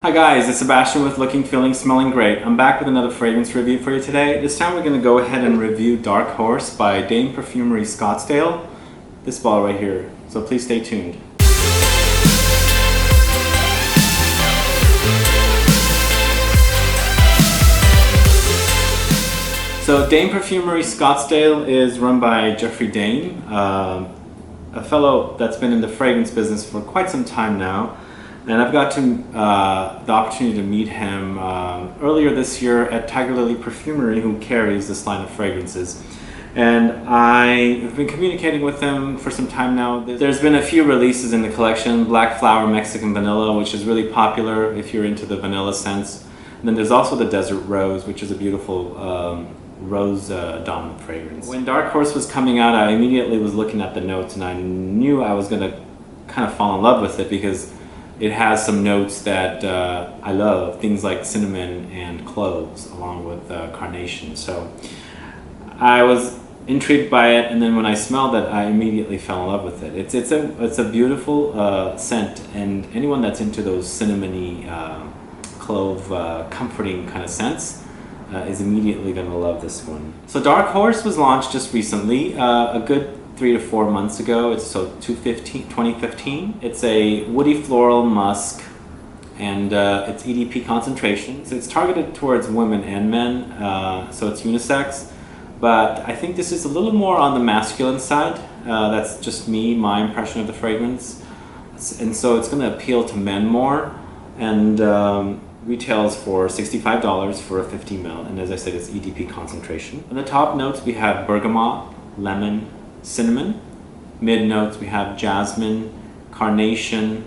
Hi guys, it's Sebastian with Looking, Feeling, Smelling Great. I'm back with another fragrance review for you today. This time we're going to go ahead and review Dark Horse by Dame Perfumery Scottsdale. This bottle right here, so please stay tuned. So Dame Perfumery Scottsdale is run by Jeffrey Dame, a fellow that's been in the fragrance business for quite some time now. And I've got the opportunity to meet him earlier this year at Tiger Lily Perfumery, who carries this line of fragrances. And I've been communicating with him for some time now. There's been a few releases in the collection: Black Flower Mexican Vanilla, which is really popular if you're into the vanilla scents. And then there's also the Desert Rose, which is a beautiful rose dominant fragrance. When Dark Horse was coming out, I immediately was looking at the notes, and I knew I was going to kind of fall in love with it because it has some notes that I love, things like cinnamon and cloves, along with carnation. So I was intrigued by it, and then when I smelled it, I immediately fell in love with it. It's a beautiful scent, and anyone that's into those cinnamony, clove, comforting kind of scents is immediately going to love this one. So Dark Horse was launched just recently, a good 3 to 4 months ago. It's 2015. It's a woody floral musk, and it's EDP concentration. So it's targeted towards women and men, so it's unisex. But I think this is a little more on the masculine side. That's just my impression of the fragrance. And so it's going to appeal to men more, and retails for $65 for a 50 ml. And as I said, it's EDP concentration. On the top notes, we have bergamot, lemon, cinnamon. Mid notes we have jasmine, carnation,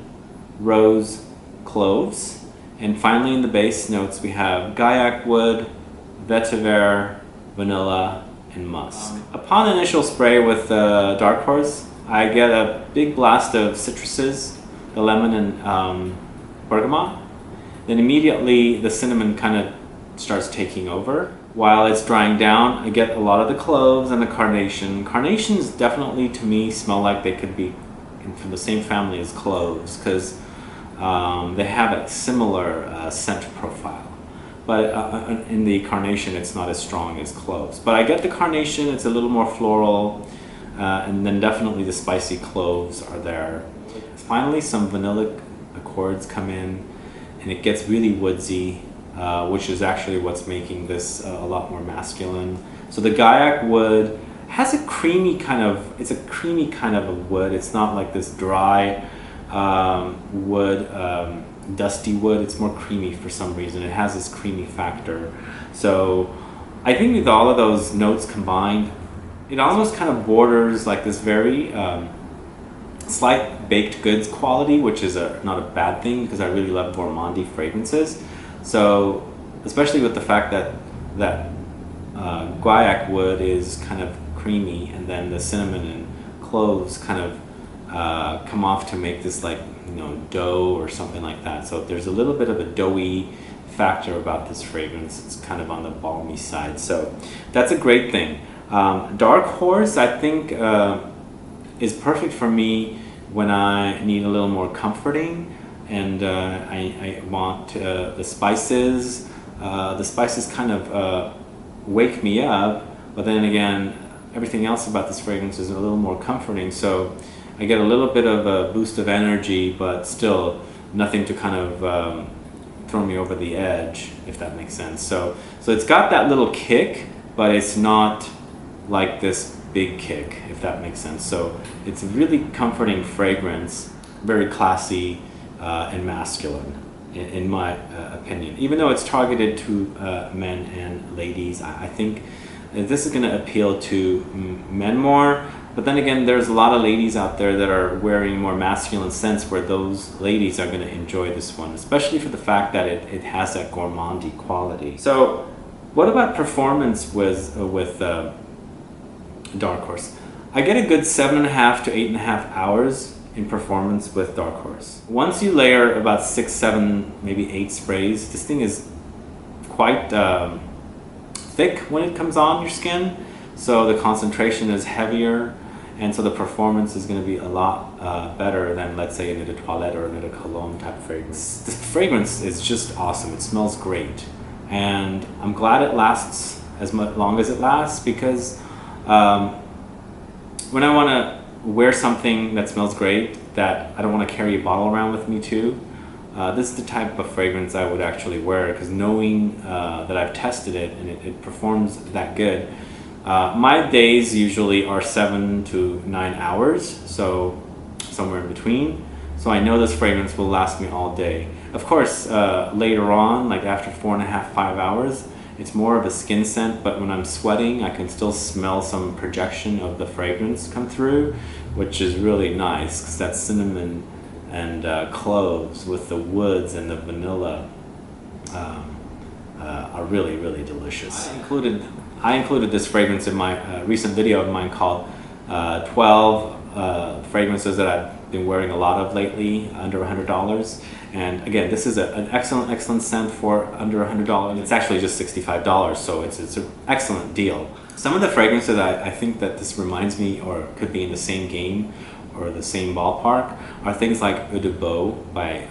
rose, cloves. And finally in the base notes we have guaiac wood, vetiver, vanilla, and musk. Upon initial spray with Dark Horse, I get a big blast of citruses, the lemon and bergamot. Then immediately the cinnamon kind of starts taking over. While it's drying down, I get a lot of the cloves and the carnation. Carnations definitely, to me, smell like they could be from the same family as cloves, because they have a similar scent profile. But in the carnation, it's not as strong as cloves. But I get the carnation, it's a little more floral, and then definitely the spicy cloves are there. Finally, some vanillic accords come in, and it gets really woodsy. Which is actually what's making this a lot more masculine. So the guaiac wood has a creamy kind of, it's a creamy kind of a wood. It's not like this dry wood, dusty wood. It's more creamy for some reason. It has this creamy factor. So I think with all of those notes combined, it almost kind of borders like this very slight baked goods quality, which is not a bad thing because I really love gourmandy fragrances. So, especially with the fact that guaiac wood is kind of creamy, and then the cinnamon and cloves kind of come off to make this, like, dough or something like that. So there's a little bit of a doughy factor about this fragrance. It's kind of on the balmy side. So that's a great thing. Dark Horse, I think, is perfect for me when I need a little more comforting. And I want the spices. The spices kind of wake me up, but then again, everything else about this fragrance is a little more comforting. So I get a little bit of a boost of energy, but still nothing to kind of throw me over the edge, if that makes sense. So it's got that little kick, but it's not like this big kick, if that makes sense. So it's a really comforting fragrance, very classy, and masculine, in my opinion. Even though it's targeted to men and ladies, I think this is going to appeal to men more. But then again, there's a lot of ladies out there that are wearing more masculine scents, where those ladies are going to enjoy this one, especially for the fact that it has that gourmandy quality. So what about performance with Dark Horse? I get a good 7.5 to 8.5 hours in performance with Dark Horse. Once you layer about 6, 7, maybe 8 sprays, this thing is quite thick when it comes on your skin. So the concentration is heavier, and so the performance is going to be a lot better than, let's say, an eau de toilette or an eau de cologne type fragrance. The fragrance is just awesome. It smells great, and I'm glad it lasts as long as it lasts, because when I want to wear something that smells great, that I don't want to carry a bottle around with me too, this is the type of fragrance I would actually wear, because knowing that I've tested it and it performs that good. My days usually are 7 to 9 hours, so somewhere in between. So I know this fragrance will last me all day. Of course, later on, like after 4.5, 5 hours, it's more of a skin scent, but when I'm sweating, I can still smell some projection of the fragrance come through, which is really nice, because that cinnamon and cloves with the woods and the vanilla are really, really delicious. I included this fragrance in my recent video of mine called 12 fragrances that I've been wearing a lot of lately, under $100. And again, this is an excellent scent for under $100. It's actually just $65, so it's an excellent deal. Some of the fragrances I think that this reminds me, or could be in the same game or the same ballpark, are things like Eau de Beau by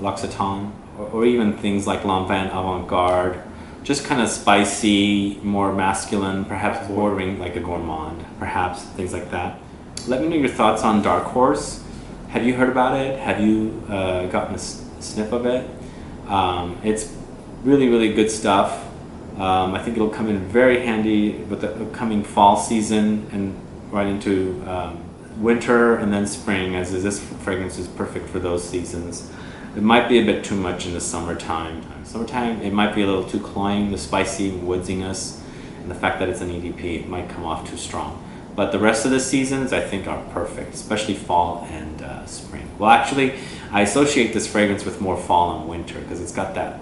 L'Occitane, or even things like Lanvin Avant-Garde. Just kind of spicy, more masculine, perhaps bordering like a gourmand, perhaps, things like that. Let me know your thoughts on Dark Horse. Have you heard about it? Have you gotten a sniff of it? It's really, really good stuff. I think it'll come in very handy with the upcoming fall season and right into winter and then spring, as this fragrance is perfect for those seasons. It might be a bit too much in the summertime. Summertime, it might be a little too cloying, the spicy woodsiness, and the fact that it's an EDP, it might come off too strong. But the rest of the seasons, I think, are perfect, especially fall and spring. Well, actually, I associate this fragrance with more fall and winter, because it's got that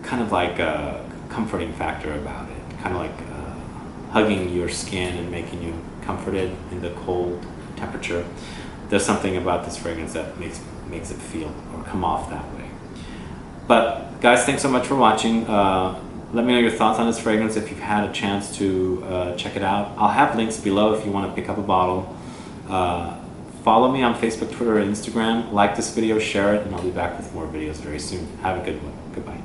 kind of like a comforting factor about it, kind of like hugging your skin and making you comforted in the cold temperature. There's something about this fragrance that makes it feel or come off that way. But guys, thanks so much for watching. Let me know your thoughts on this fragrance if you've had a chance to check it out. I'll have links below if you want to pick up a bottle. Follow me on Facebook, Twitter, and Instagram. Like this video, share it, and I'll be back with more videos very soon. Have a good one. Goodbye.